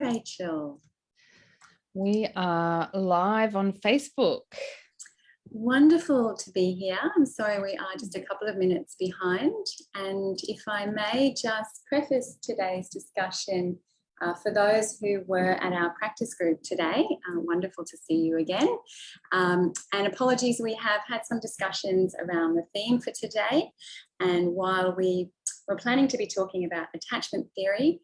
Rachel? We are live on Facebook. Wonderful to be here. I'm sorry we are just a couple of minutes behind. And if I may just preface today's discussion for those who were at our practice group today, wonderful to see you again. And apologies, we have had some discussions around the theme for today. And while we were planning to be talking about attachment theory,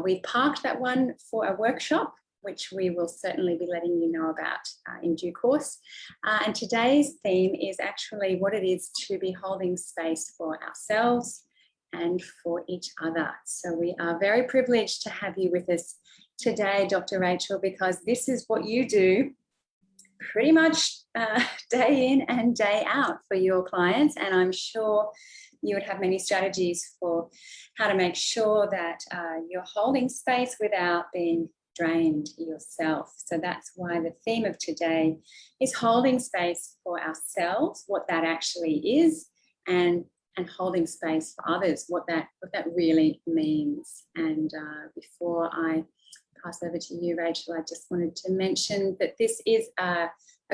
we parked that one for a workshop, which we will certainly be letting you know about in due course. And today's theme is actually what it is to be holding space for ourselves and for each other. So we are very privileged to have you with us today, Dr. Rachel, because this is what you do pretty much day in and day out for your clients. And I'm sure you would have many strategies for how to make sure that you're holding space without being drained yourself. So that's why the theme of today is holding space for ourselves, what that actually is, and holding space for others, what that really means. And before I pass over to you, Rachel, I just wanted to mention that this is a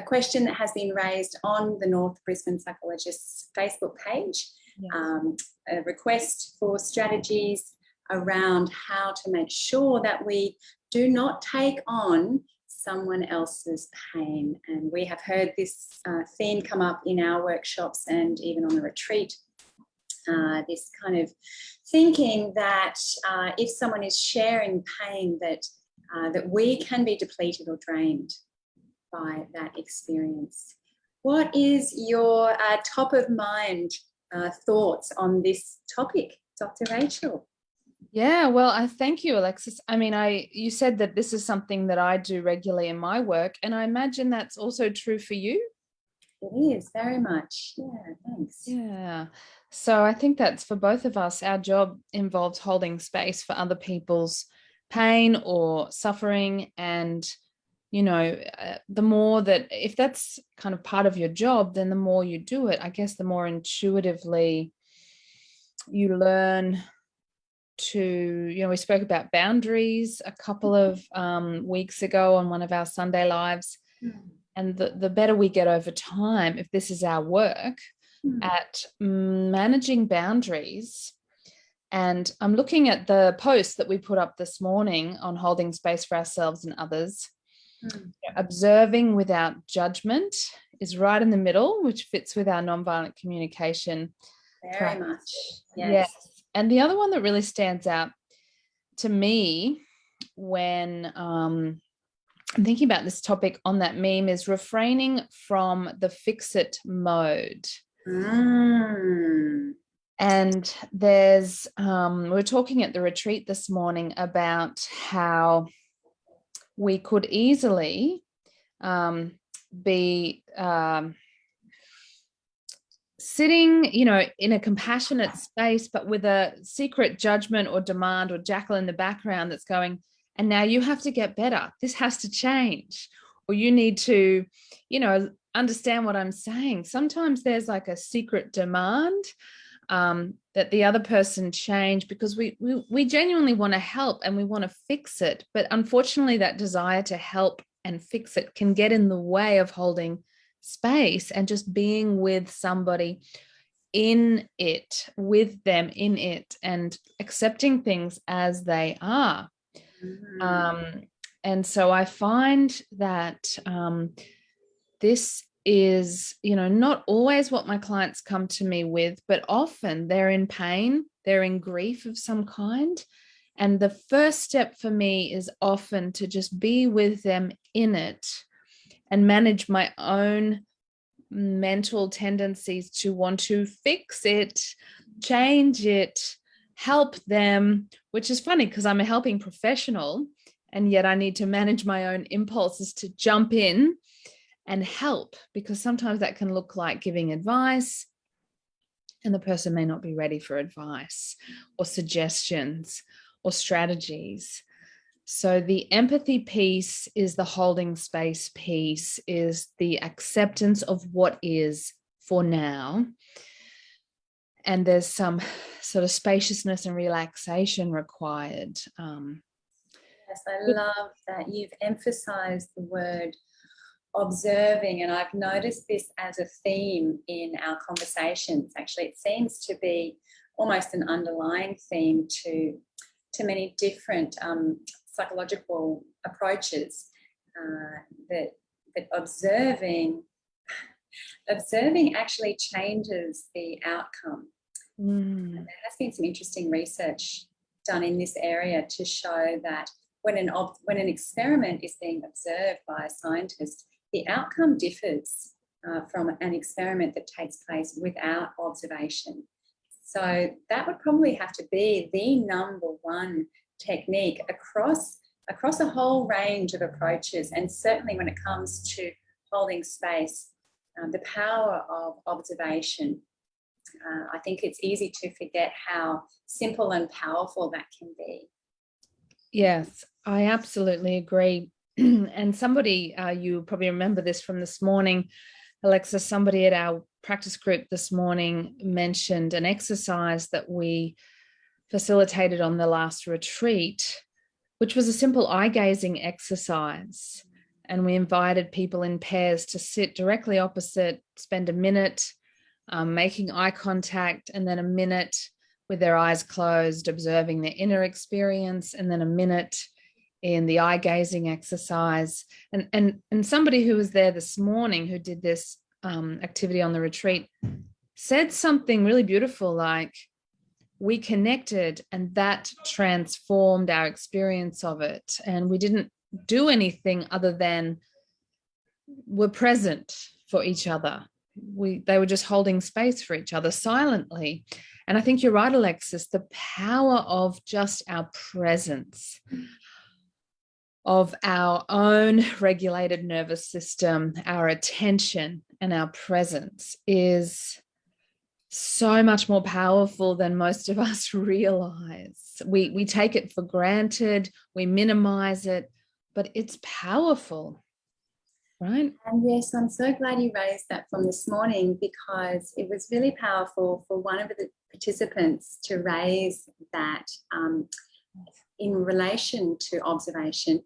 question that has been raised on the North Brisbane Psychologists Facebook page, a request for strategies around how to make sure that we do not take on someone else's pain. And we have heard this theme come up in our workshops and even on the retreat, this kind of thinking that if someone is sharing pain, that we can be depleted or drained by that experience. What is your top of mind thoughts on this topic, Dr. Rachel? Yeah, well, I thank you, Alexis. I mean, you said that this is something that I do regularly in my work, and I imagine that's also true for you. It is, very much. Yeah, thanks. Yeah. So I think that's for both of us. Our job involves holding space for other people's pain or suffering. And, you know, the more that, if that's kind of part of your job, then the more you do it, I guess the more intuitively you learn to, you know, we spoke about boundaries a couple of weeks ago on one of our Sunday lives. And the better we get over time, if this is our work, at managing boundaries. And I'm looking at the post that we put up this morning on holding space for ourselves and others. Observing without judgment is right in the middle, which fits with our nonviolent communication. Very much. Yes. And the other one that really stands out to me when I'm thinking about this topic on that meme is refraining from the fix-it mode. And there's, we were talking at the retreat this morning about how we could easily be sitting, you know, in a compassionate space, but with a secret judgment or demand or jackal in the background that's going, and now you have to get better. This has to change. Or you need to, you know, understand what I'm saying. Sometimes there's like a secret demand that the other person change because we genuinely want to help and we want to fix it. But unfortunately, that desire to help and fix it can get in the way of holding space and just being with somebody in it, with them in it, and accepting things as they are. And so I find that this is, you know, not always what my clients come to me with, but often they're in pain, they're in grief of some kind. And the first step for me is often to just be with them in it and manage my own mental tendencies to want to fix it, change it, help them, which is funny because I'm a helping professional, and yet I need to manage my own impulses to jump in and help, because sometimes that can look like giving advice and the person may not be ready for advice or suggestions or strategies. So the empathy piece is the holding space piece, is the acceptance of what is for now. And there's some sort of spaciousness and relaxation required. Yes, I love that you've emphasized the word observing, and I've noticed this as a theme in our conversations. Actually, it seems to be almost an underlying theme to many different psychological approaches, that observing actually changes the outcome. And there has been some interesting research done in this area to show that when an experiment is being observed by a scientist, the outcome differs from an experiment that takes place without observation. So that would probably have to be the number one technique across a whole range of approaches, and certainly when it comes to holding space, the power of observation. I think it's easy to forget how simple and powerful that can be. Yes, I absolutely agree. And somebody, you probably remember this from this morning, Alexis, somebody at our practice group this morning mentioned an exercise that we facilitated on the last retreat, which was a simple eye gazing exercise. And we invited people in pairs to sit directly opposite, spend a minute making eye contact, and then a minute with their eyes closed, observing their inner experience, and then a minute in the eye gazing exercise. And somebody who was there this morning who did this activity on the retreat said something really beautiful, like, we connected and that transformed our experience of it. And we didn't do anything other than we're present for each other. They were just holding space for each other silently. And I think you're right, Alexis, the power of just our presence, of our own regulated nervous system, our attention and our presence is so much more powerful than most of us realize. We take it for granted, we minimize it, but it's powerful. Right. And yes, I'm so glad you raised that from this morning, because it was really powerful for one of the participants to raise that in relation to observation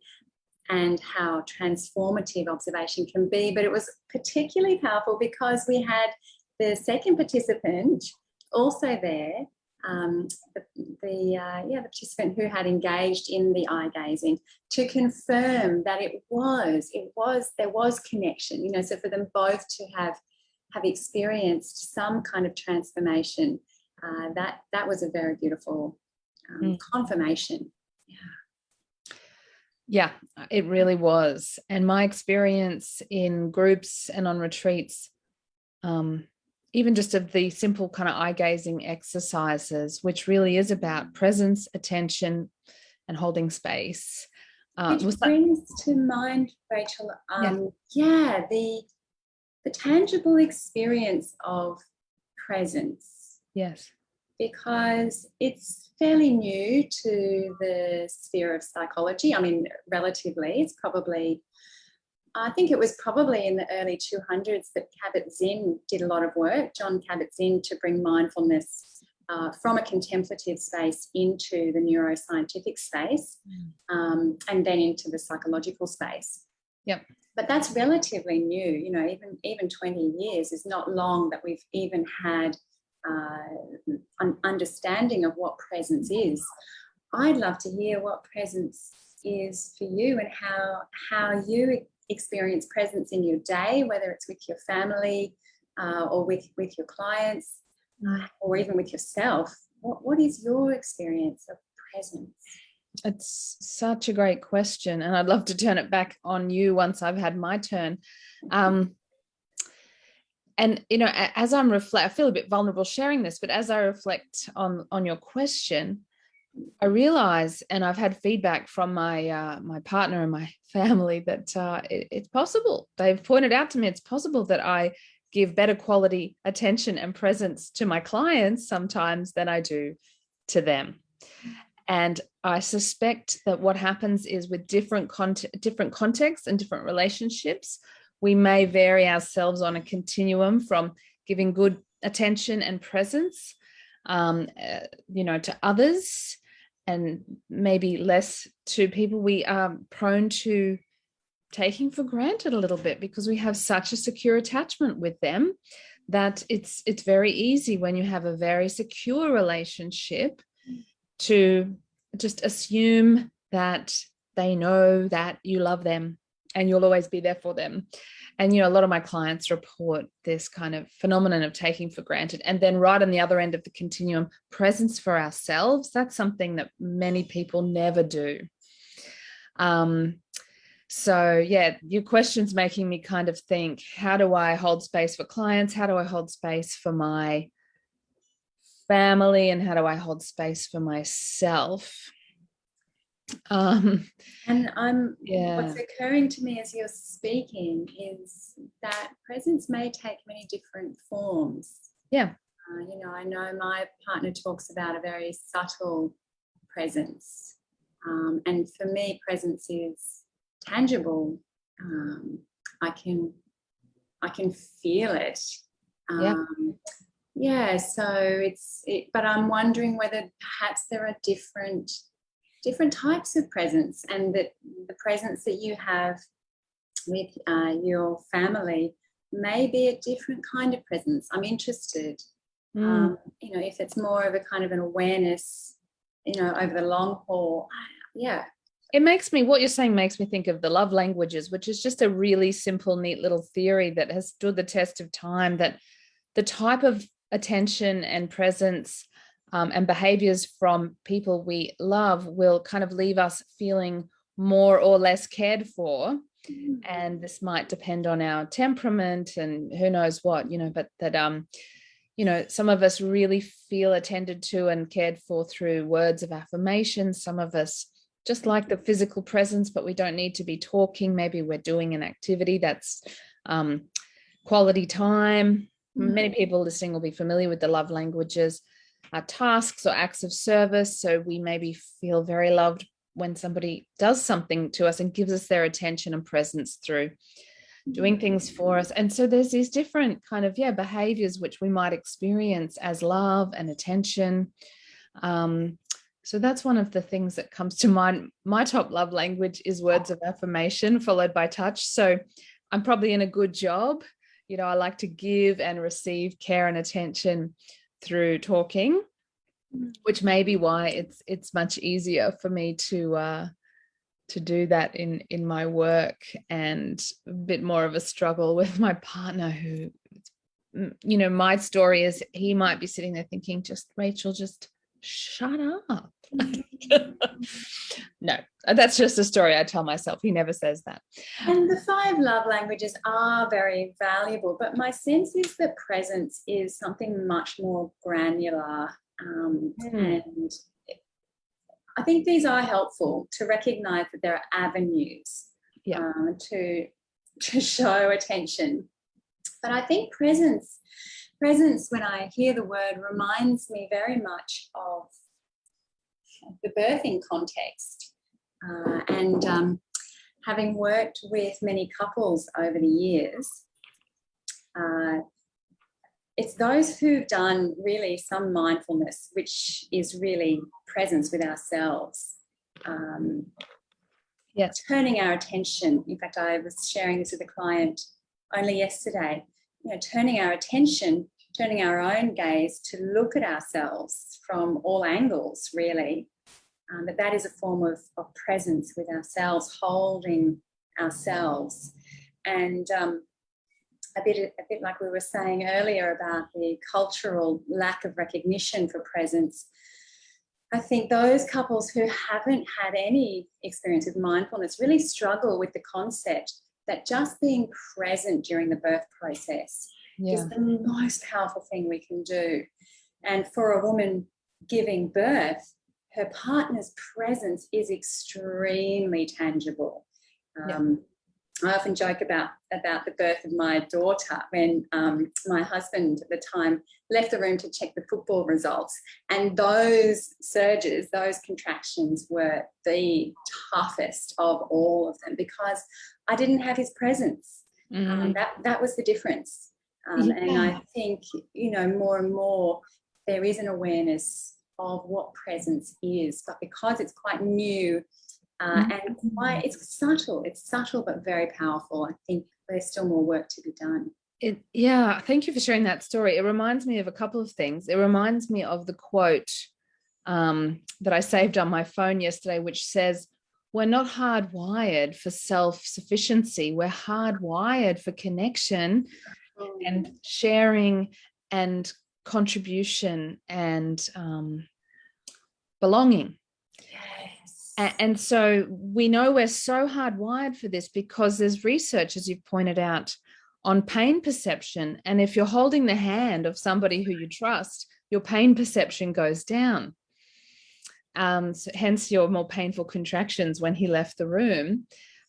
and how transformative observation can be. But it was particularly powerful because we had the second participant also there, the participant who had engaged in the eye gazing, to confirm that there was connection, you know, so for them both to have experienced some kind of transformation, that was a very beautiful confirmation. Yeah, it really was. And my experience in groups and on retreats, even just of the simple kind of eye gazing exercises, which really is about presence, attention, and holding space. Which brings to mind, Rachel, the tangible experience of presence. Yes. Because it's fairly new to the sphere of psychology. I mean, relatively, I think it was probably in the early 200s that Kabat-Zinn did a lot of work, John Kabat-Zinn, to bring mindfulness from a contemplative space into the neuroscientific space, and then into the psychological space. Yep. But that's relatively new. You know, even 20 years is not long that we've even had an understanding of what presence is. I'd love to hear what presence is for you, and how you experience presence in your day, whether it's with your family or with your clients, or even with yourself. What is your experience of presence? It's such a great question, and I'd love to turn it back on you once I've had my turn. And, you know, as I feel a bit vulnerable sharing this, but as I reflect on your question, I realize, and I've had feedback from my partner and my family, that it's possible. They've pointed out to me it's possible that I give better quality attention and presence to my clients sometimes than I do to them. And I suspect that what happens is with different contexts and different relationships, we may vary ourselves on a continuum from giving good attention and presence, to others, and maybe less to people, we are prone to taking for granted a little bit because we have such a secure attachment with them that it's very easy when you have a very secure relationship to just assume that they know that you love them and you'll always be there for them. And, a lot of my clients report this kind of phenomenon of taking for granted. And then right on the other end of the continuum, presence for ourselves, that's something that many people never do. So yeah, your question's making me kind of think, how do I hold space for clients? How do I hold space for my family? And how do I hold space for myself? And what's Yeah. occurring to me as you're speaking is that presence may take many different forms. Yeah. I know my partner talks about a very subtle presence. And for me, presence is tangible. I can feel it. Yeah. So but I'm wondering whether perhaps there are different types of presence, and that the presence that you have with your family may be a different kind of presence. I'm interested, if it's more of a kind of an awareness, over the long haul. Yeah. What you're saying makes me think of the love languages, which is just a really simple, neat little theory that has stood the test of time, that the type of attention and presence and behaviors from people we love will kind of leave us feeling more or less cared for. And this might depend on our temperament and who knows what, but that, some of us really feel attended to and cared for through words of affirmation. Some of us just like the physical presence, but we don't need to be talking. Maybe we're doing an activity that's quality time. Many people listening will be familiar with the love languages, tasks or acts of service. So we maybe feel very loved when somebody does something to us and gives us their attention and presence through doing things for us. And so there's these different kind of, behaviors which we might experience as love and attention. So that's one of the things that comes to mind. My top love language is words of affirmation, followed by touch. So I'm probably in a good job. I like to give and receive care and attention through talking, which may be why it's much easier for me to do that in my work, and a bit more of a struggle with my partner who, my story is he might be sitting there thinking, just Rachel, just shut up. No, that's just a story I tell myself. He never says that. And the 5 love languages are very valuable, but my sense is that presence is something much more granular. And I think these are helpful to recognize that there are avenues to show attention. But I think presence, when I hear the word, reminds me very much of the birthing context. And having worked with many couples over the years, it's those who've done really some mindfulness, which is really presence with ourselves. Turning our attention. In fact, I was sharing this with a client only yesterday. Turning our attention, turning our own gaze to look at ourselves from all angles, really. That is a form of presence with ourselves, holding ourselves. And a bit like we were saying earlier about the cultural lack of recognition for presence, I think those couples who haven't had any experience with mindfulness really struggle with the concept that just being present during the birth process is the most powerful thing we can do. And for a woman giving birth, her partner's presence is extremely tangible. I often joke about the birth of my daughter when my husband at the time left the room to check the football results. And those surges, those contractions were the toughest of all of them because I didn't have his presence. That was the difference. And I think, more and more there is an awareness of what presence is, but because it's quite new and it's subtle but very powerful. I think there's still more work to be done. Yeah, thank you for sharing that story. It reminds me of a couple of things. It reminds me of the quote that I saved on my phone yesterday, which says, we're not hardwired for self-sufficiency. We're hardwired for connection and sharing and contribution and belonging. Yes. And so we know we're so hardwired for this because there's research, as you've pointed out, on pain perception. And if you're holding the hand of somebody who you trust, your pain perception goes down. So hence your more painful contractions when he left the room.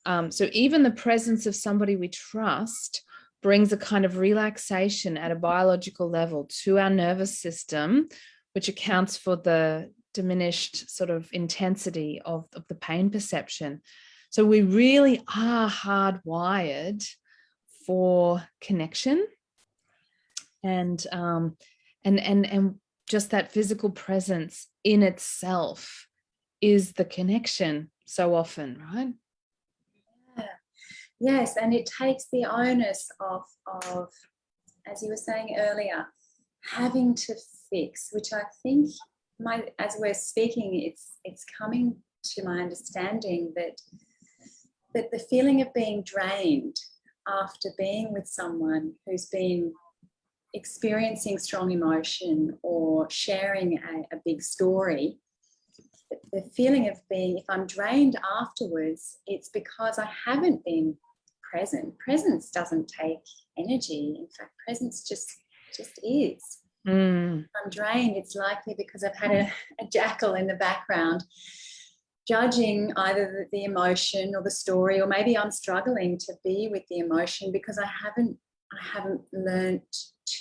So even the presence of somebody we trust brings a kind of relaxation at a biological level to our nervous system, which accounts for the diminished sort of intensity of the pain perception. So we really are hardwired for connection and just that physical presence in itself is the connection so often, right? Yeah. Yes, and it takes the onus of, as you were saying earlier, having to fix, which I think as we're speaking, it's coming to my understanding that the feeling of being drained after being with someone who's been experiencing strong emotion or sharing a big story, the feeling of being, if I'm drained afterwards, it's because I haven't been present. Presence doesn't take energy. In fact, presence just is. If I'm drained, it's likely because I've had a jackal in the background judging either the emotion or the story, or maybe I'm struggling to be with the emotion because I haven't learned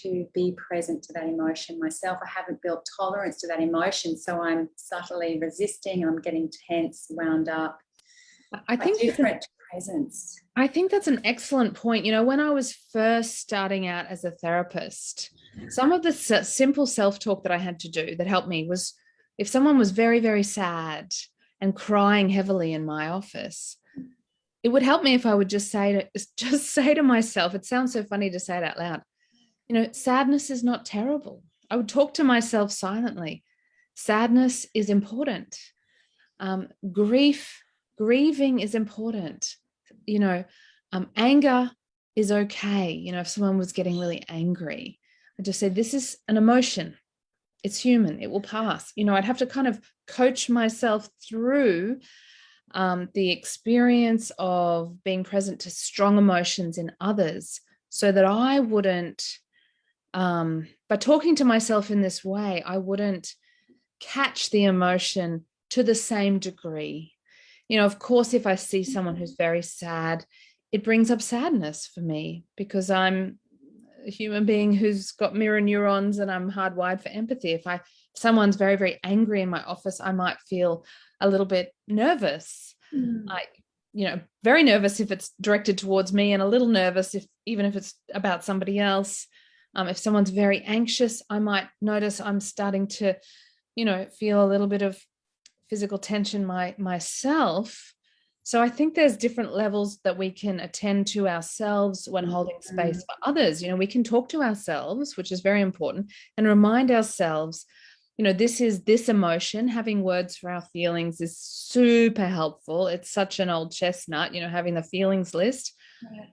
to be present to that emotion myself. I haven't built tolerance to that emotion, so I'm subtly resisting. I'm getting tense, wound up. I think different presence. I think that's an excellent point. You know, when I was first starting out as a therapist, some of the simple self-talk that I had to do that helped me was if someone was very, very sad and crying heavily in my office, it would help me if I would just say to myself, it sounds so funny to say it out loud, you know, sadness is not terrible. I would talk to myself silently. Sadness is important. Grieving is important. You know, anger is okay. You know, if someone was getting really angry, I just say, this is an emotion. It's human. It will pass. You know, I'd have to kind of coach myself through the experience of being present to strong emotions in others so that I wouldn't, by talking to myself in this way, I wouldn't catch the emotion to the same degree. You know, of course, if I see someone who's very sad, it brings up sadness for me because I'm a human being who's got mirror neurons and I'm hardwired for empathy. If someone's very, very angry in my office, I might feel a little bit nervous. You know, very nervous if it's directed towards me, and a little nervous even if it's about somebody else. If someone's very anxious, I might notice I'm starting to, you know, feel a little bit of physical tension myself. So I think there's different levels that we can attend to ourselves when holding space for others. You know, we can talk to ourselves, which is very important, and remind ourselves, you know, this is this emotion. Having words for our feelings is super helpful. It's such an old chestnut, you know, having the feelings list.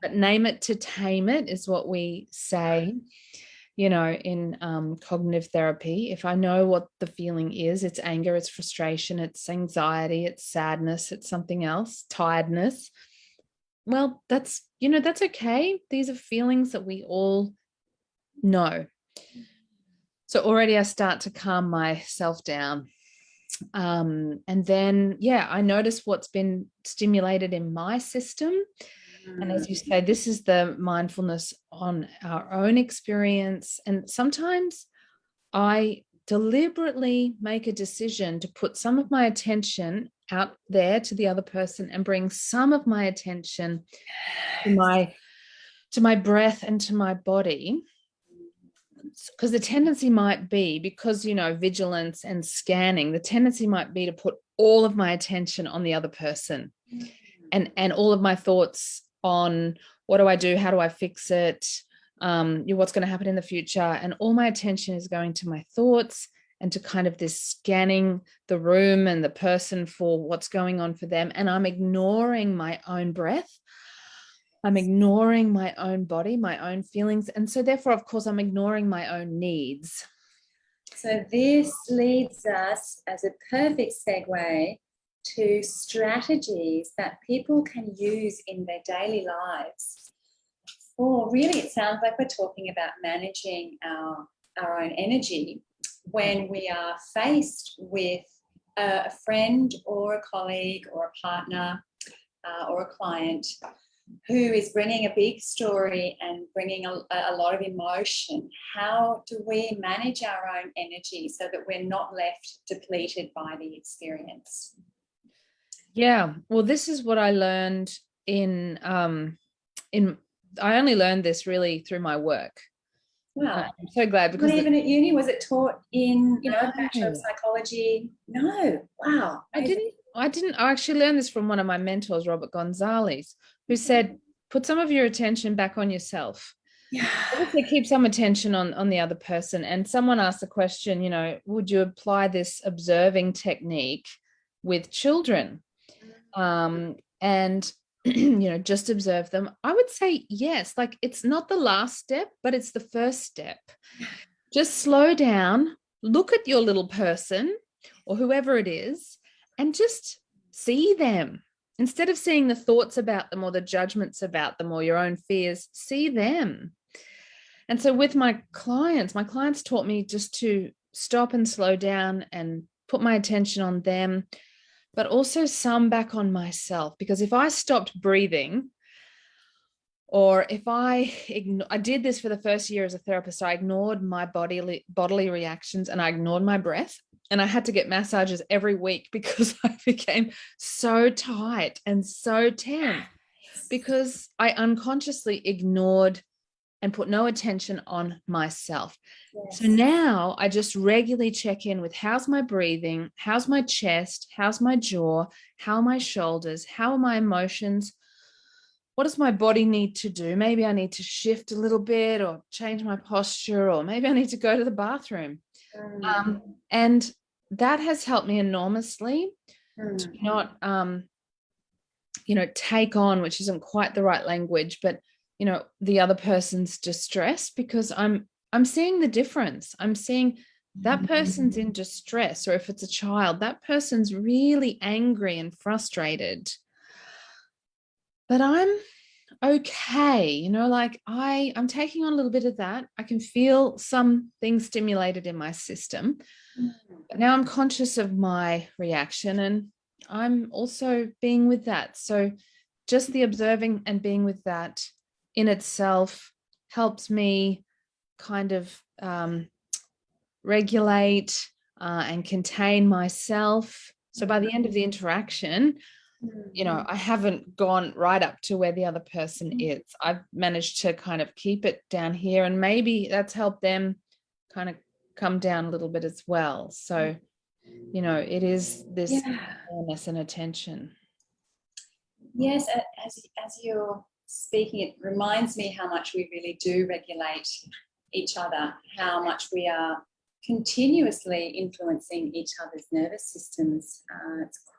But name it to tame it is what we say, you know, in cognitive therapy. If I know what the feeling is, it's anger, it's frustration, it's anxiety, it's sadness, it's something else, tiredness. Well, that's, you know, that's okay. These are feelings that we all know. So already I start to calm myself down. And then, yeah, I notice what's been stimulated in my system. And as you say, this is the mindfulness on our own experience. And sometimes I deliberately make a decision to put some of my attention out there to the other person and bring some of my attention to my breath and to my body. because the tendency might be, because, vigilance and scanning, the tendency might be to put all of my attention on the other person, and all of my thoughts on what do I do? How do I fix it? What's going to happen in the future? And all my attention is going to my thoughts and to kind of this scanning the room and the person for what's going on for them. And I'm ignoring my own breath. I'm ignoring my own body, my own feelings. And so therefore, of course, I'm ignoring my own needs. So this leads us as a perfect segue to strategies that people can use in their daily lives. Or really, it sounds like we're talking about managing our own energy when we are faced with a friend or a colleague or a partner or a client who is bringing a big story and bringing a lot of emotion. How do we manage our own energy so that we're not left depleted by the experience? Yeah, well, this is what I learned in I only learned this really through my work. Wow. I'm so glad, because not even at uni? Was it taught in, Bachelor of Psychology? No. Wow. I didn't. I actually learned this from one of my mentors, Robert Gonzalez, who said, put some of your attention back on yourself. Yeah. Obviously keep some attention on the other person. And someone asked the question, would you apply this observing technique with children? And just observe them. I would say yes. Like, it's not the last step, but it's the first step. Just slow down, look at your little person or whoever it is, and just see them. Instead of seeing the thoughts about them or the judgments about them or your own fears, see them. And so with my clients taught me just to stop and slow down and put my attention on them, but also some back on myself. Because if I stopped breathing, or if I did this for the first year as a therapist, I ignored my bodily reactions and I ignored my breath. And I had to get massages every week because I became so tight and so tense because I unconsciously ignored and put no attention on myself. Yes. So now I just regularly check in with how's my breathing, how's my chest, how's my jaw, how are my shoulders, how are my emotions, what does my body need to do? Maybe I need to shift a little bit or change my posture, or maybe I need to go to the bathroom. And that has helped me enormously to not, take on, which isn't quite the right language, but the other person's distress, because I'm seeing the difference. I'm seeing that person's in distress, or if it's a child, that person's really angry and frustrated. But I'm okay, like I'm taking on a little bit of that. I can feel some things stimulated in my system. But now I'm conscious of my reaction and I'm also being with that. So just the observing and being with that in itself helps me kind of regulate and contain myself. So by the end of the interaction, I haven't gone right up to where the other person is. I've managed to kind of keep it down here, and maybe that's helped them kind of come down a little bit as well. So, it is this awareness and attention. Yes, as you're speaking, it reminds me how much we really do regulate each other, how much we are continuously influencing each other's nervous systems.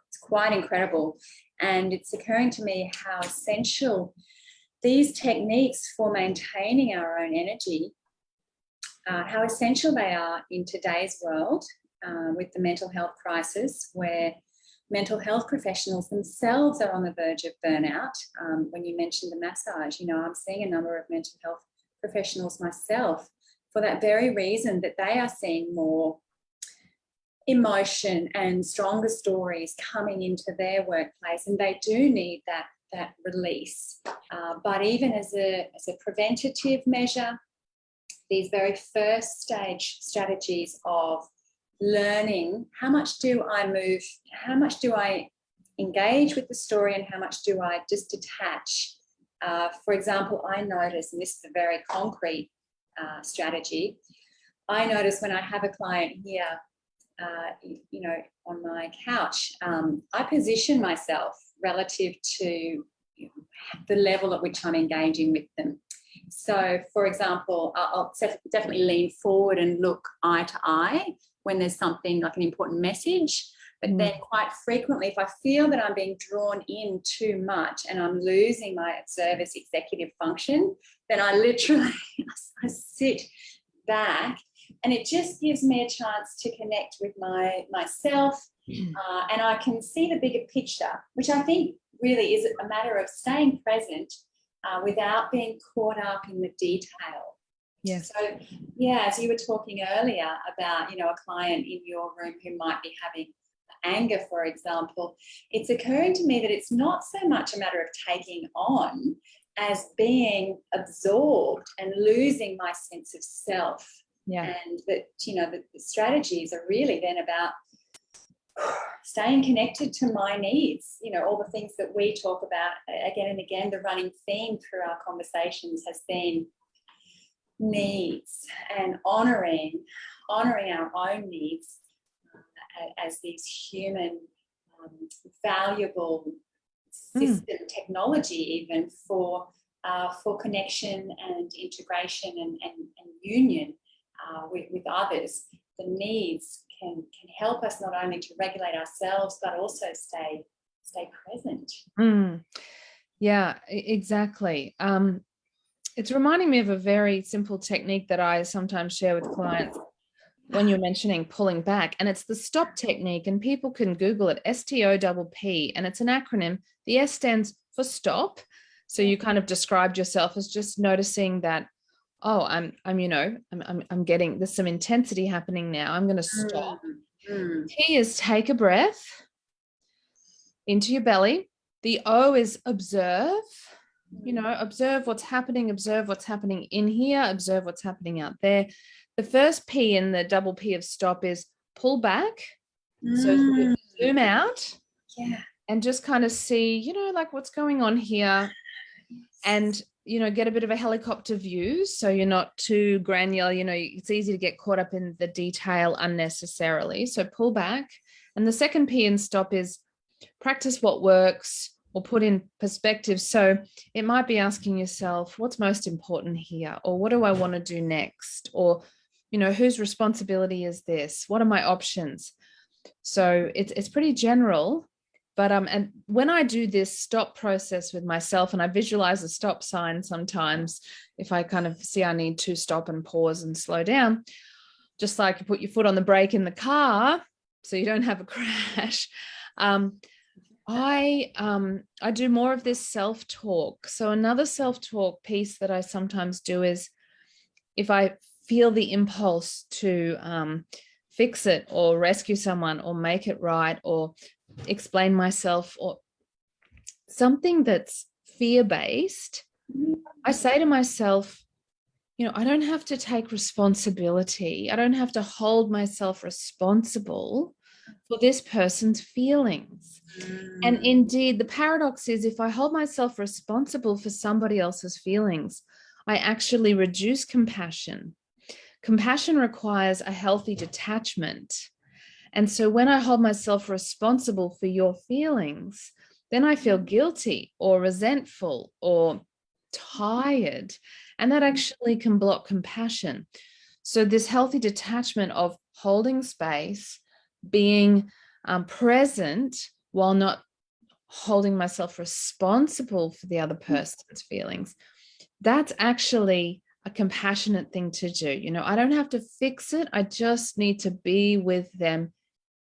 It's quite incredible. And it's occurring to me how essential these techniques for maintaining our own energy, how essential they are in today's world with the mental health crisis, where mental health professionals themselves are on the verge of burnout. When you mentioned the massage, I'm seeing a number of mental health professionals myself for that very reason, that they are seeing more emotion and stronger stories coming into their workplace, and they do need that release. But even as a preventative measure, these very first stage strategies of learning how much do I move, how much do I engage with the story, and how much do I just detach. For example, I notice, and this is a very concrete strategy, I notice when I have a client here, on my couch, I position myself relative to the level at which I'm engaging with them. So, for example, I'll definitely lean forward and look eye to eye when there's something like an important message. But then quite frequently, if I feel that I'm being drawn in too much and I'm losing my observer's executive function, then I literally I sit back, and it just gives me a chance to connect with myself, and I can see the bigger picture, which I think really is a matter of staying present without being caught up in the detail. Yes. So, yeah, as you were talking earlier about, a client in your room who might be having anger, for example, it's occurring to me that it's not so much a matter of taking on as being absorbed and losing my sense of self. Yeah. And that, the strategies are really then about staying connected to my needs, all the things that we talk about again and again. The running theme through our conversations has been needs and honoring our own needs as these human valuable system technology, even for connection and integration and union with others. The needs can help us not only to regulate ourselves but also stay present. Yeah, exactly. It's reminding me of a very simple technique that I sometimes share with clients when you're mentioning pulling back, and it's the stop technique, and people can Google it, STOPP, and it's an acronym. The S stands for stop. So you kind of described yourself as just noticing that, oh, I'm getting, there's some intensity happening now. I'm going to stop. T is take a breath into your belly. The O is observe. Observe what's happening in here, observe what's happening out there. The first P in the double P of stop is pull back. So zoom out, and just kind of see, like what's going on here, and, get a bit of a helicopter view. So you're not too granular, it's easy to get caught up in the detail unnecessarily. So pull back. And the second P in stop is practice what works, or put in perspective. So it might be asking yourself, what's most important here? Or what do I want to do next? Or, whose responsibility is this? What are my options? So it's pretty general, but and when I do this stop process with myself, and I visualize a stop sign sometimes, if I kind of see I need to stop and pause and slow down, just like you put your foot on the brake in the car so you don't have a crash. I do more of this self-talk. So another self-talk piece that I sometimes do is, if I feel the impulse to fix it or rescue someone or make it right or explain myself or something that's fear-based, I say to myself, I don't have to take responsibility. I don't have to hold myself responsible for this person's feelings. And indeed, the paradox is, if I hold myself responsible for somebody else's feelings, I actually reduce compassion. Compassion requires a healthy detachment. And so when I hold myself responsible for your feelings, then I feel guilty or resentful or tired. And that actually can block compassion. So this healthy detachment of holding space, being present while not holding myself responsible for the other person's feelings, that's actually a compassionate thing to do. I don't have to fix it. I just need to be with them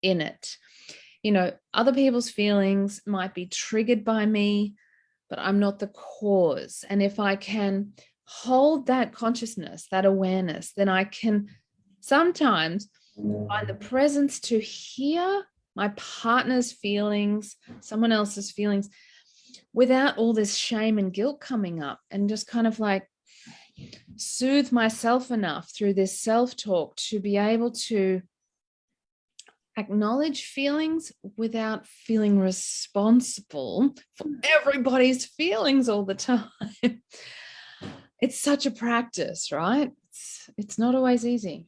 in it. Other people's feelings might be triggered by me, but I'm not the cause. And if I can hold that consciousness, that awareness, then I can sometimes find the presence to hear my partner's feelings, someone else's feelings, without all this shame and guilt coming up, and just kind of like soothe myself enough through this self-talk to be able to acknowledge feelings without feeling responsible for everybody's feelings all the time. It's such a practice, right? It's not always easy.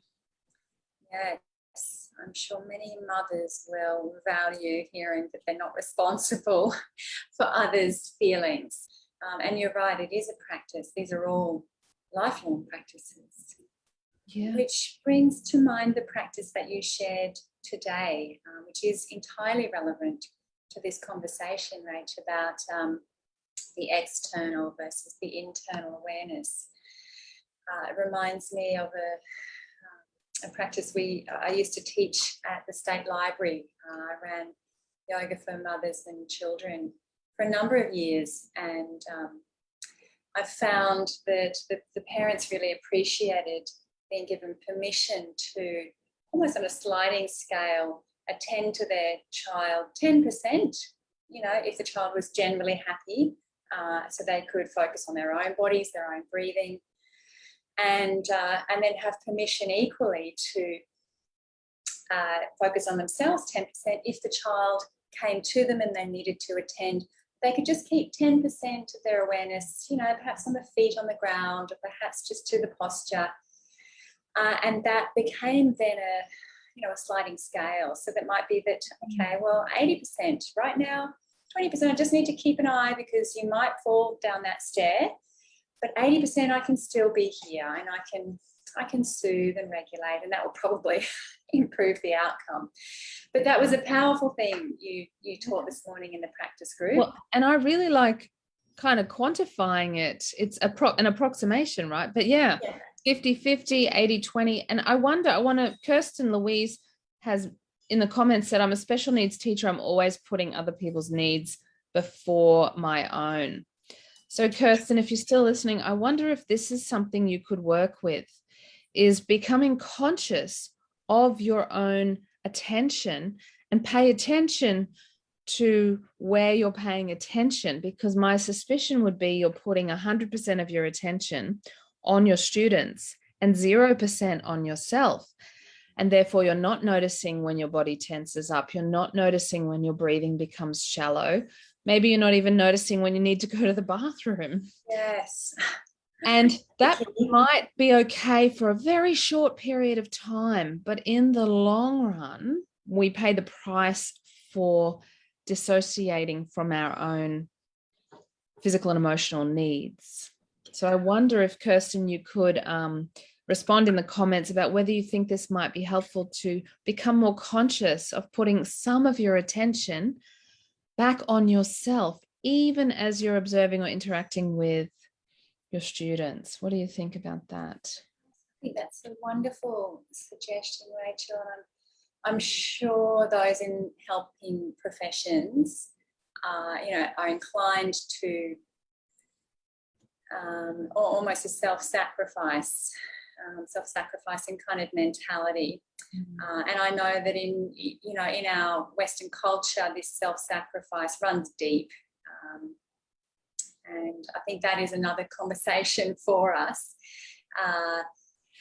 Yes, I'm sure many mothers will value hearing that they're not responsible for others' feelings. And you're right, it is a practice. These are all lifelong practices. Yeah. Which brings to mind the practice that you shared today, which is entirely relevant to this conversation, Rach, about the external versus the internal awareness. It reminds me of a practice I used to teach at the State Library. I ran yoga for mothers and children for a number of years, and I found that the parents really appreciated being given permission to, almost on a sliding scale, attend to their child 10%, if the child was generally happy, so they could focus on their own bodies, their own breathing, and then have permission equally to focus on themselves 10% if the child came to them and they needed to attend. They could just keep 10% of their awareness, perhaps on the feet on the ground, or perhaps just to the posture. And that became then a sliding scale. So that might be that, okay, well, 80% right now, 20% I just need to keep an eye because you might fall down that stair, but 80% I can still be here, and I can soothe and regulate, and that will probably improve the outcome. But that was a powerful thing you taught this morning in the practice group. Well, and I really like kind of quantifying it. It's an approximation, right? But yeah. 50-50, 80-20. And Kirsten Louise has in the comments said, I'm a special needs teacher. I'm always putting other people's needs before my own. So Kirsten, if you're still listening, I wonder if this is something you could work with, is becoming conscious of your own attention and pay attention to where you're paying attention, because my suspicion would be you're putting 100% of your attention on your students and 0% on yourself. And therefore you're not noticing when your body tenses up. You're not noticing when your breathing becomes shallow. Maybe you're not even noticing when you need to go to the bathroom. Yes. And that might be okay for a very short period of time, but in the long run, we pay the price for dissociating from our own physical and emotional needs. So I wonder if, Kirsten, you could respond in the comments about whether you think this might be helpful to become more conscious of putting some of your attention back on yourself, even as you're observing or interacting with your students. What do you think about that? I think that's a wonderful suggestion, Rachel. And I'm sure those in helping professions, are inclined to almost a self-sacrificing kind of mentality. And I know that in our Western culture, this self-sacrifice runs deep. And I think that is another conversation for us,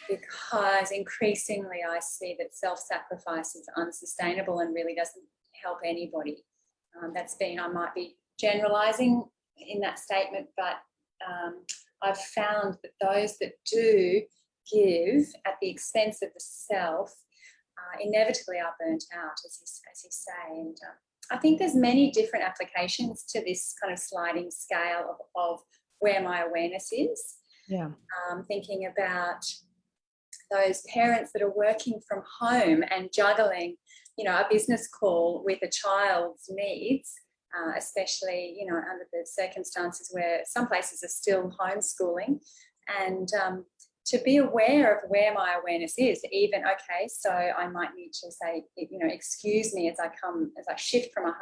because increasingly I see that self-sacrifice is unsustainable and really doesn't help anybody. I might be generalising in that statement, but I've found that those that do give at the expense of the self inevitably are burnt out, as you say. And I think there's many different applications to this kind of sliding scale of where my awareness is. Yeah. Thinking about those parents that are working from home and juggling, a business call with a child's needs, especially, under the circumstances where some places are still homeschooling, and to be aware of where my awareness is, even, okay, so I might need to say, excuse me as I shift from 100%,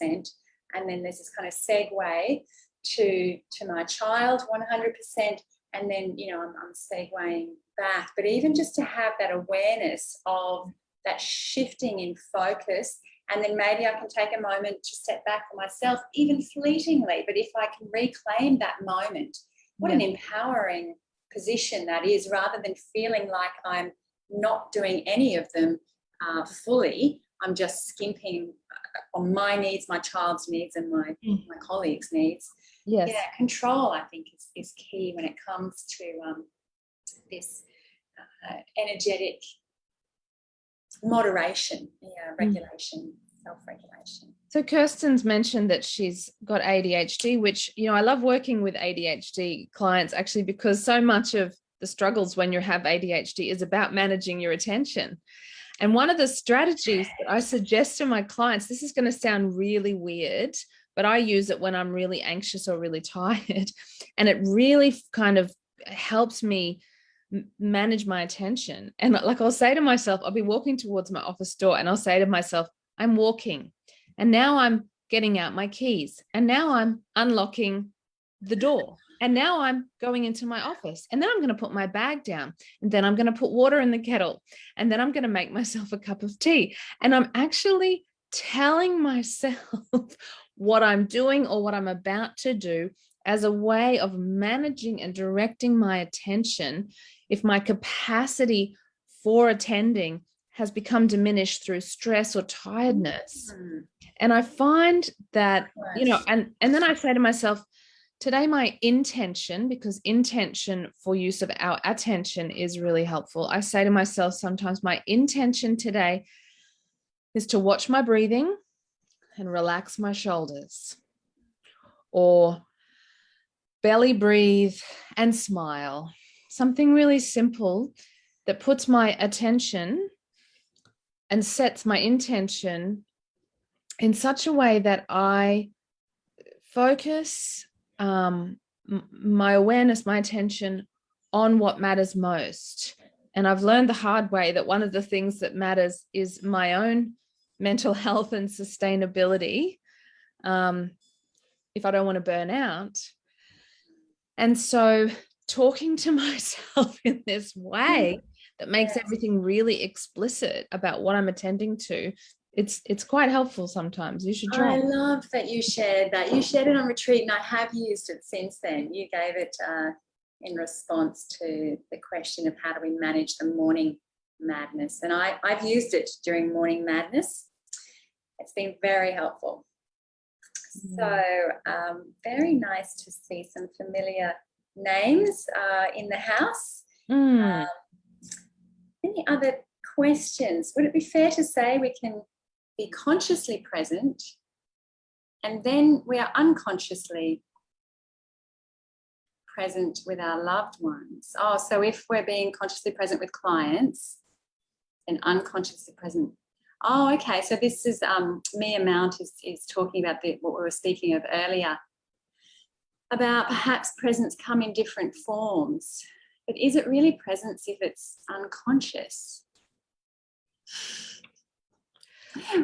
and then there's this kind of segue to my child 100%, and then, I'm segueing back. But even just to have that awareness of that shifting in focus, and then maybe I can take a moment to step back for myself, even fleetingly, but if I can reclaim that moment, what an empowering position that is, rather than feeling like I'm not doing any of them fully. I'm just skimping on my needs, my child's needs, and my colleagues' needs. Yes. Yeah, control, I think, is key when it comes to this energetic moderation, regulation, self-regulation. So Kirsten's mentioned that she's got ADHD, which, I love working with ADHD clients actually, because so much of the struggles when you have ADHD is about managing your attention. And one of the strategies that I suggest to my clients, this is going to sound really weird, but I use it when I'm really anxious or really tired. And it really kind of helps me manage my attention. And like I'll say to myself, I'll be walking towards my office door and I'll say to myself, I'm walking. And now I'm getting out my keys. And now I'm unlocking the door. And now I'm going into my office. And then I'm going to put my bag down. And then I'm going to put water in the kettle. And then I'm going to make myself a cup of tea. And I'm actually telling myself what I'm doing or what I'm about to do as a way of managing and directing my attention if my capacity for attending has become diminished through stress or tiredness. And I find that, and then I say to myself, today my intention, because intention for use of our attention is really helpful. I say to myself sometimes, my intention today is to watch my breathing and relax my shoulders, or belly breathe and smile. Something really simple that puts my attention and sets my intention in such a way that I focus my awareness, my attention on what matters most. And I've learned the hard way that one of the things that matters is my own mental health and sustainability, if I don't want to burn out. And so talking to myself in this way that makes everything really explicit about what I'm attending to, it's quite helpful sometimes. You should try. I love that you shared that. You shared it on retreat, and I have used it since then. You gave it in response to the question of how do we manage the morning madness. And I've used it during morning madness. It's been very helpful. So very nice to see some familiar names in the house. Any other questions? Would it be fair to say we can be consciously present and then we are unconsciously present with our loved ones? Oh, so if we're being consciously present with clients and unconsciously present. Oh, okay. So this is Mia Mount is talking about what we were speaking of earlier, about perhaps presence come in different forms. But is it really presence if it's unconscious?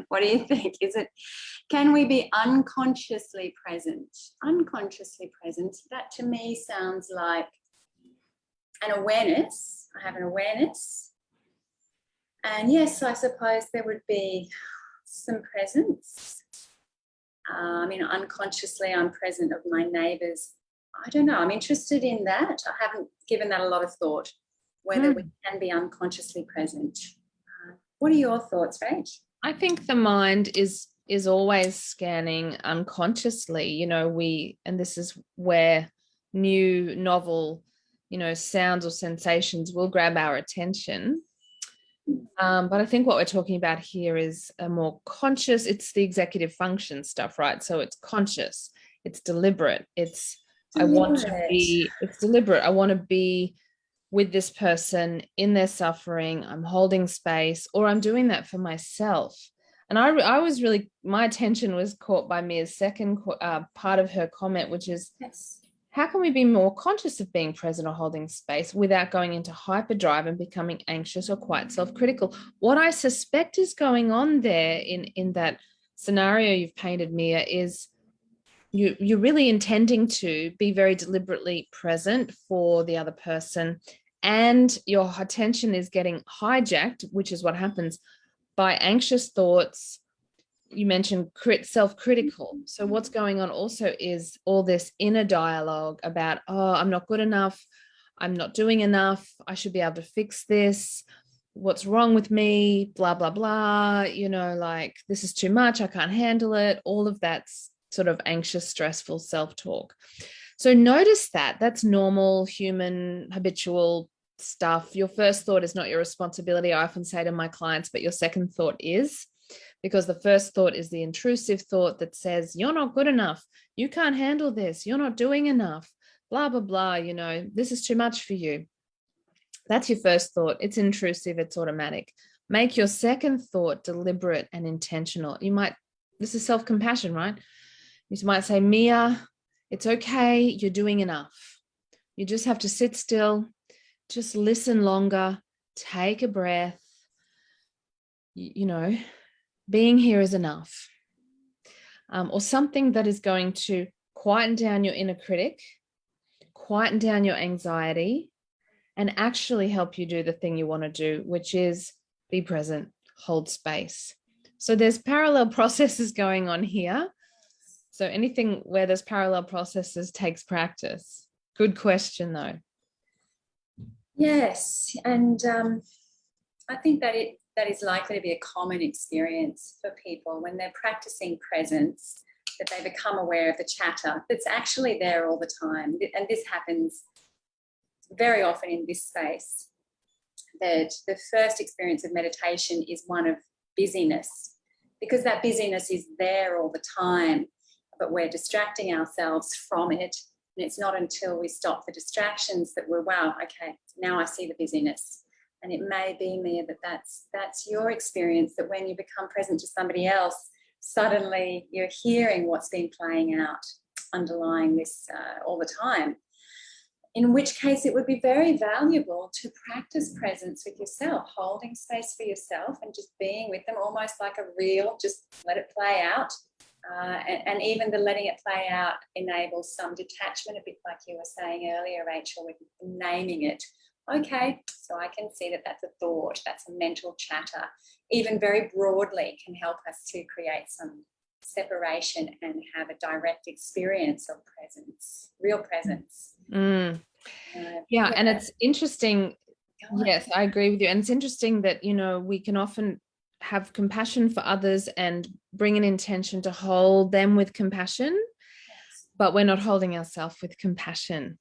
What do you think? Can we be unconsciously present? Unconsciously present, that to me sounds like an awareness. I have an awareness. And yes, I suppose there would be some presence. Unconsciously I'm present of my neighbours. I don't know. I'm interested in that. I haven't given that a lot of thought, whether we can be unconsciously present. What are your thoughts, Rach? I think the mind is always scanning unconsciously, and this is where new novel, sounds or sensations will grab our attention. But I think what we're talking about here is a more conscious, it's the executive function stuff, right? So it's conscious, it's deliberate, it's deliberate. I want to be with this person in their suffering. I'm holding space, or I'm doing that for myself. And I was really, my attention was caught by Mia's second part of her comment, which is, how can we be more conscious of being present or holding space without going into hyperdrive and becoming anxious or quite self-critical? What I suspect is going on there in that scenario you've painted, Mia, is you're really intending to be very deliberately present for the other person, and your attention is getting hijacked, which is what happens, by anxious thoughts. You mentioned self-critical. So what's going on also is all this inner dialogue about, oh, I'm not good enough, I'm not doing enough, I should be able to fix this, what's wrong with me, blah, blah, blah, like this is too much, I can't handle it, all of that's sort of anxious, stressful self-talk. So notice that's normal, human, habitual stuff, your first thought is not your responsibility. I often say to my clients, but your second thought is, because the first thought is the intrusive thought that says, you're not good enough. You can't handle this. You're not doing enough. Blah, blah, blah. You know, this is too much for you. That's your first thought. It's intrusive. It's automatic. Make your second thought deliberate and intentional. This is self-compassion, right? You might say, Mia, it's okay. You're doing enough. You just have to sit still, just listen longer, take a breath. You know, being here is enough. Or something that is going to quieten down your inner critic, quieten down your anxiety, and actually help you do the thing you want to do, which is be present, hold space. So there's parallel processes going on here. So anything where there's parallel processes takes practice. Good question, though. Yes, and I think that is likely to be a common experience for people when they're practicing presence, that they become aware of the chatter that's actually there all the time. And this happens very often in this space, that the first experience of meditation is one of busyness, because that busyness is there all the time, but we're distracting ourselves from it. And it's not until we stop the distractions that we're, wow, okay, now I see the busyness. And it may be, Mia, that's your experience, that when you become present to somebody else, suddenly you're hearing what's been playing out underlying this all the time. In which case it would be very valuable to practice presence with yourself, holding space for yourself and just being with them, almost like a reel, just let it play out. And even the letting it play out enables some detachment, a bit like you were saying earlier, Rachel, with naming it. Okay, so I can see that that's a thought, that's a mental chatter. Even very broadly can help us to create some separation and have a direct experience of presence, real presence. Yeah, and it's interesting. Yes, I agree with you. And it's interesting that, you know, we can often have compassion for others and bring an intention to hold them with compassion, but we're not holding ourselves with compassion.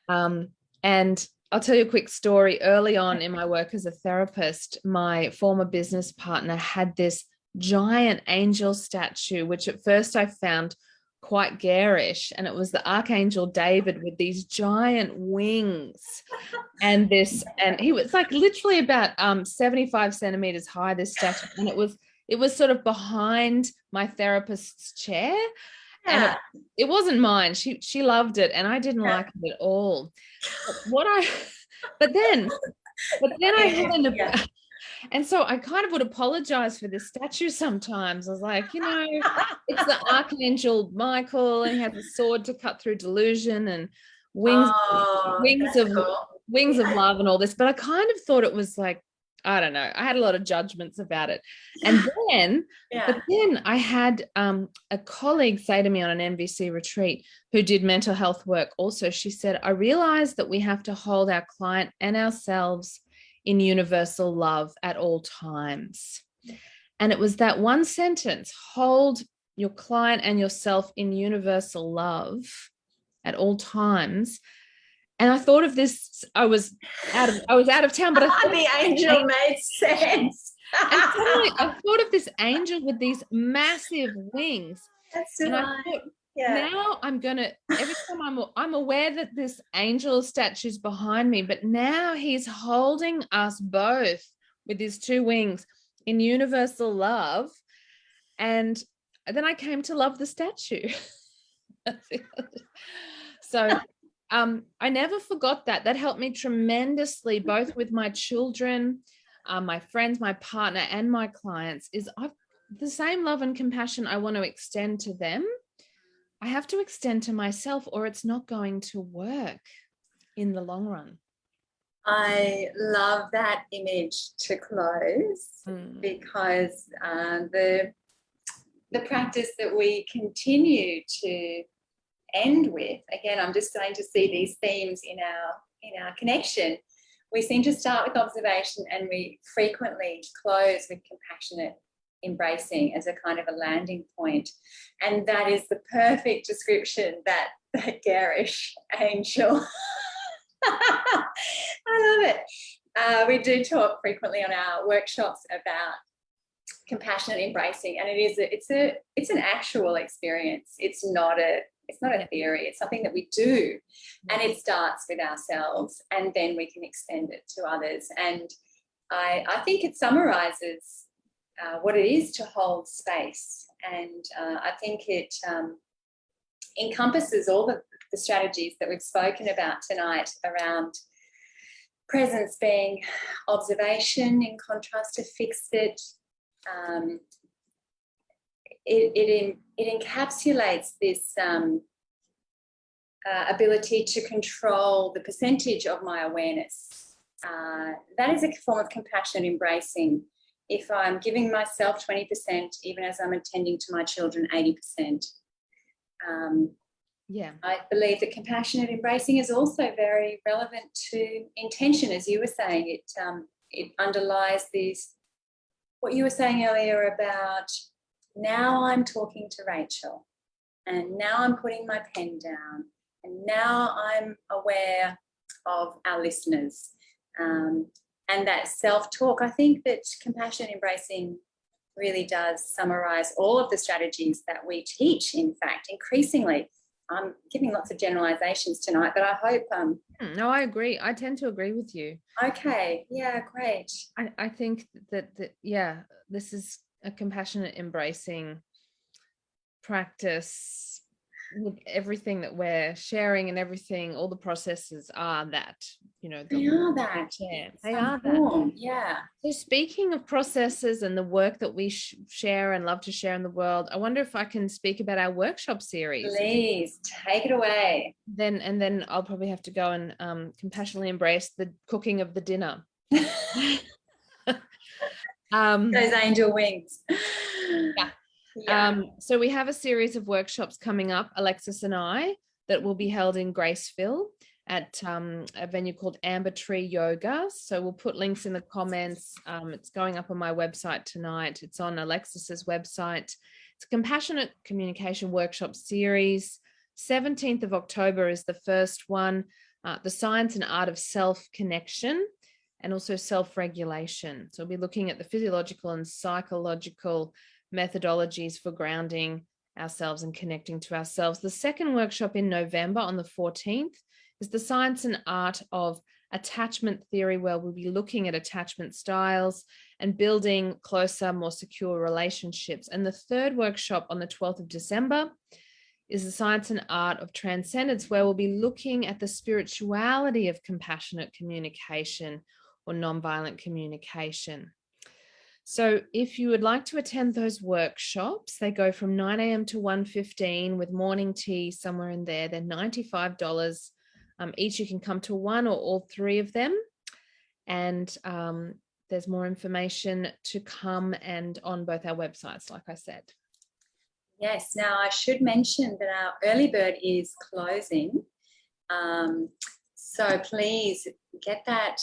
And I'll tell you a quick story. Early on in my work as a therapist, my former business partner had this giant angel statue, which at first I found quite garish, and it was the Archangel David with these giant wings, and he was like literally about 75 centimeters high, this statue, and it was sort of behind my therapist's chair. And it wasn't mine. She loved it, and I didn't like it at all. But then I had and so I kind of would apologize for this statue sometimes. I was like, you know, it's the Archangel Michael, and he has a sword to cut through delusion and wings of love and all this. But I kind of thought it was like, I don't know. I had a lot of judgments about it. And then I had a colleague say to me on an MVC retreat who did mental health work also. She said, I realized that we have to hold our client and ourselves in universal love at all times. And it was that one sentence, hold your client and yourself in universal love at all times. And I thought of this, I was out of town, but I thought the angel made sense. And suddenly I thought of this angel with these massive wings. That's and I thought, now I'm gonna, every time I'm aware that this angel statue's behind me, but now he's holding us both with his two wings in universal love. And then I came to love the statue. So I never forgot that. That helped me tremendously, both with my children, my friends, my partner, and my clients. Is the same love and compassion I want to extend to them, I have to extend to myself, or it's not going to work in the long run. I love that image to close because the practice that we continue to end with, again, I'm just starting to see these themes in our connection. We seem to start with observation and we frequently close with compassionate embracing as a kind of a landing point. And that is the perfect description that garish angel I love it. We do talk frequently on our workshops about compassionate embracing, and it's an actual experience. It's not a theory. It's something that we do, and it starts with ourselves, and then we can extend it to others. And I think it summarizes what it is to hold space, and I think it encompasses all the strategies that we've spoken about tonight around presence being observation in contrast to fix it. It encapsulates this ability to control the percentage of my awareness. That is a form of compassionate embracing. If I'm giving myself 20%, even as I'm attending to my children 80%. I believe that compassionate embracing is also very relevant to intention, as you were saying. It underlies what you were saying earlier about, now I'm talking to Rachel, and now I'm putting my pen down, and now I'm aware of our listeners. And that self-talk, I think that compassionate embracing really does summarize all of the strategies that we teach, in fact, increasingly. I'm giving lots of generalizations tonight, but I hope... No, I agree. I tend to agree with you. Okay. Yeah, great. I think that this is a compassionate embracing practice. With everything that we're sharing and everything, all the processes are that, they are that. Yeah, they are that. Yeah. So speaking of processes and the work that we share and love to share in the world, I wonder if I can speak about our workshop series. Please take it away. Then I'll probably have to go and compassionately embrace the cooking of the dinner. Those angel wings. Yeah. So we have a series of workshops coming up, Alexis and I, that will be held in Graceville at a venue called Amber Tree Yoga. So we'll put links in the comments. It's going up on my website tonight. It's on Alexis's website. It's a compassionate communication workshop series. 17th of October is the first one, the science and art of self-connection and also self-regulation. So we'll be looking at the physiological and psychological methodologies for grounding ourselves and connecting to ourselves. The second workshop in November on the 14th is the science and art of attachment theory, where we'll be looking at attachment styles and building closer, more secure relationships. And the third workshop on the 12th of December is the science and art of transcendence, where we'll be looking at the spirituality of compassionate communication or nonviolent communication. So if you would like to attend those workshops, they go from 9 a.m. to 1:15 with morning tea somewhere in there. They're $95 each. You can come to one or all three of them. And there's more information to come and on both our websites, like I said. Yes. Now, I should mention that our early bird is closing. So please get that,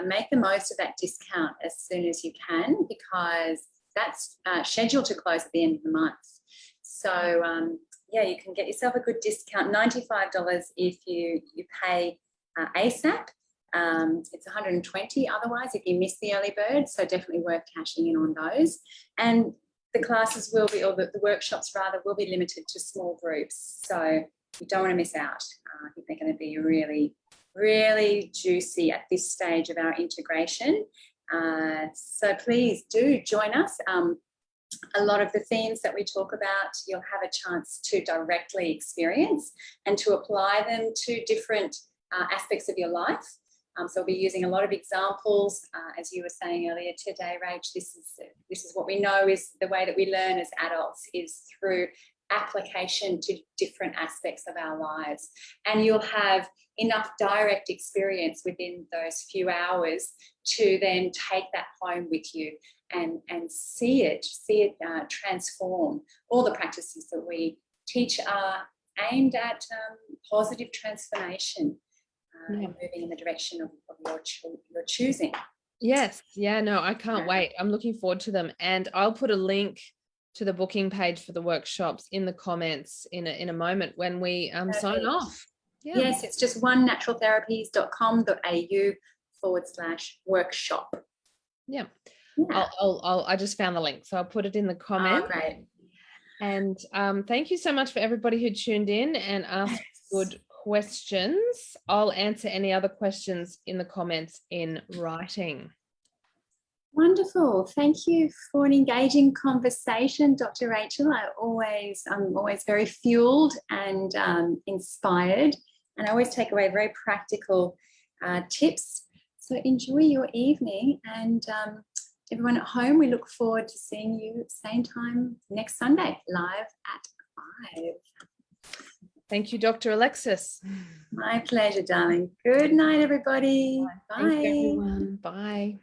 make the most of that discount as soon as you can, because that's scheduled to close at the end of the month. So, you can get yourself a good discount, $95 if you pay ASAP. It's $120 otherwise if you miss the early bird, so definitely worth cashing in on those. And the classes will be, or the workshops rather, will be limited to small groups, so you don't want to miss out. I think they're going to be really, really juicy at this stage of our integration. So please do join us. A lot of the themes that we talk about, you'll have a chance to directly experience and to apply them to different aspects of your life. So we'll be using a lot of examples, as you were saying earlier today, Rach. This is what we know is the way that we learn as adults, is through application to different aspects of our lives. And you'll have enough direct experience within those few hours to then take that home with you and see it transform. All the practices that we teach are aimed at positive transformation. Moving in the direction of your choosing. Yes. Yeah, no, I can't wait. I'm looking forward to them. And I'll put a link to the booking page for the workshops in the comments in a moment when we sign off. Yeah. Yes, it's just onenaturaltherapies.com.au/workshop. Yeah. Yeah. I just found the link, so I'll put it in the Oh, comment. great. And thank you so much for everybody who tuned in and asked good questions. I'll answer any other questions in the comments in writing. Wonderful. Thank you for an engaging conversation, Dr. Rachel. I'm always very fueled and inspired, and I always take away very practical tips. So enjoy your evening, and everyone at home, we look forward to seeing you same time next Sunday, live at 5. Thank you, Dr. Alexis. My pleasure, darling. Good night, everybody. Bye. Thank you, everyone. Bye.